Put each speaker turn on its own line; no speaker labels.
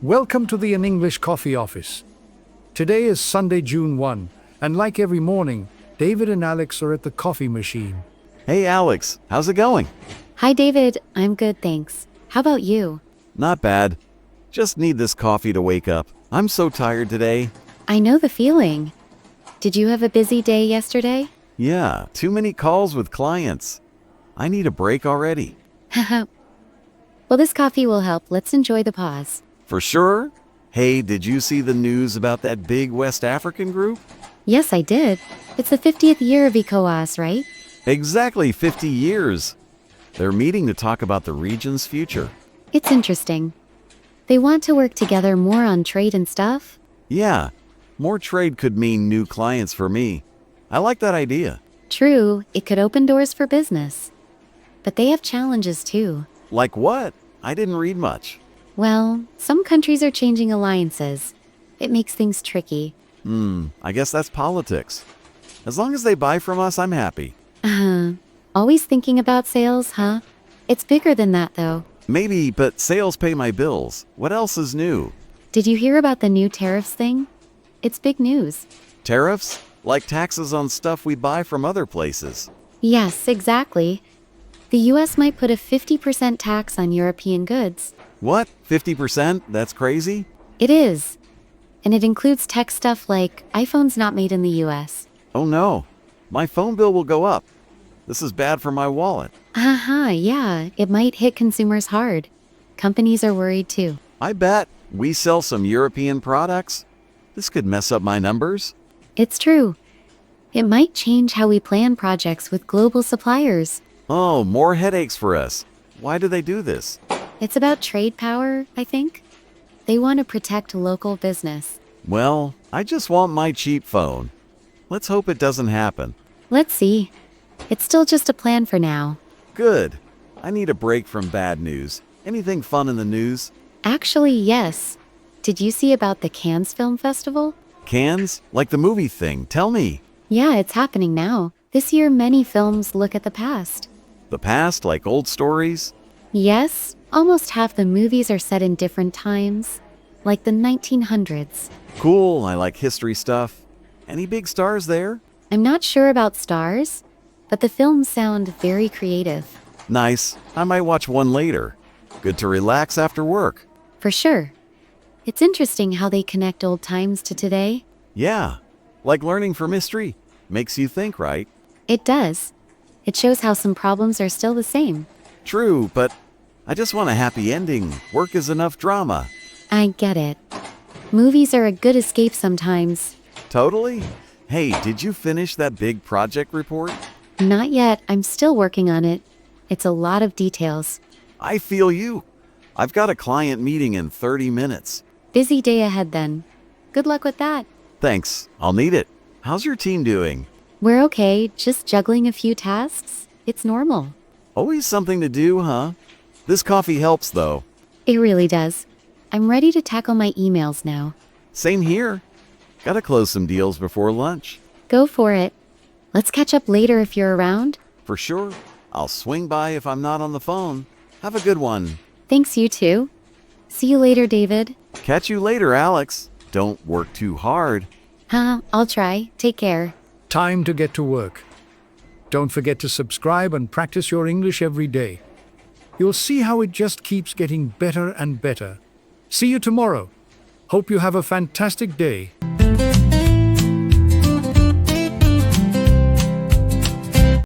Welcome to the An English Coffee Office. Today is Sunday, June 1, and like every morning, David and Alex are at the coffee machine.
Hey Alex, how's it going?
Hi, David. I'm good, thanks. How about you?
Not bad. Just need this coffee to wake up. I'm so tired today.
I know the feeling. Did you have a busy day yesterday?
Yeah, too many calls with clients. I need a break already.
Haha. Well, this coffee will help. Let's enjoy the pause.
For sure? Hey, did you see the news about that big West African group?
Yes, I did. It's the 50th year of ECOWAS, right?
Exactly 50 years. They're meeting to talk about the region's future.
It's interesting. They want to work together more on trade and stuff?
Yeah, more trade could mean new clients for me. I like that idea.
True, it could open doors for business. But they have challenges too.
Like what? I didn't read much.
Well, some countries are changing alliances. It makes things tricky.
I guess that's politics. As long as they buy from us, I'm happy.
Always thinking about sales, huh? It's bigger than that, though.
Maybe, but sales pay my bills. What else is new?
Did you hear about the new tariffs thing? It's big news.
Tariffs? Like taxes on stuff we buy from other places.
Yes, exactly. The US might put a 50% tax on European goods.
What? 50%? That's crazy?
It is. And it includes tech stuff like iPhones not made in the US.
Oh no. My phone bill will go up. This is bad for my wallet.
Yeah, it might hit consumers hard. Companies are worried too.
I bet. We sell some European products. This could mess up my numbers.
It's true. It might change how we plan projects with global suppliers.
Oh, more headaches for us. Why do they do this?
It's about trade power, I think. They want to protect local business.
Well, I just want my cheap phone. Let's hope it doesn't happen.
Let's see. It's still just a plan for now.
Good. I need a break from bad news. Anything fun in the news?
Actually, yes. Did you see about the Cannes Film Festival?
Cans? Like the movie thing. Tell me.
Yeah, it's happening now. This year, many films look at the past.
The past, like old stories?
Yes, almost half the movies are set in different times, like the 1900s.
Cool, I like history stuff. Any big stars there?
I'm not sure about stars, but the films sound very creative.
Nice. I might watch one later. Good to relax after work.
For sure. It's interesting how they connect old times to today.
Yeah, like learning from history. Makes you think, right?
It does. It shows how some problems are still the same.
True, but I just want a happy ending. Work is enough drama.
I get it. Movies are a good escape sometimes.
Totally. Hey, did you finish that big project report?
Not yet. I'm still working on it. It's a lot of details.
I feel you. I've got a client meeting in 30 minutes.
Busy day ahead then. Good luck with that.
Thanks. I'll need it. How's your team doing?
We're okay, just juggling a few tasks. It's normal.
Always something to do, huh? This coffee helps, though.
It really does. I'm ready to tackle my emails now.
Same here. Gotta close some deals before lunch.
Go for it. Let's catch up later if you're around.
For sure. I'll swing by if I'm not on the phone. Have a good one.
Thanks, you too. See you later, David.
Catch you later, Alex. Don't work too hard.
I'll try. Take care.
Time to get to work. Don't forget to subscribe and practice your English every day. You'll see how it just keeps getting better and better. See you tomorrow. Hope you have a fantastic day.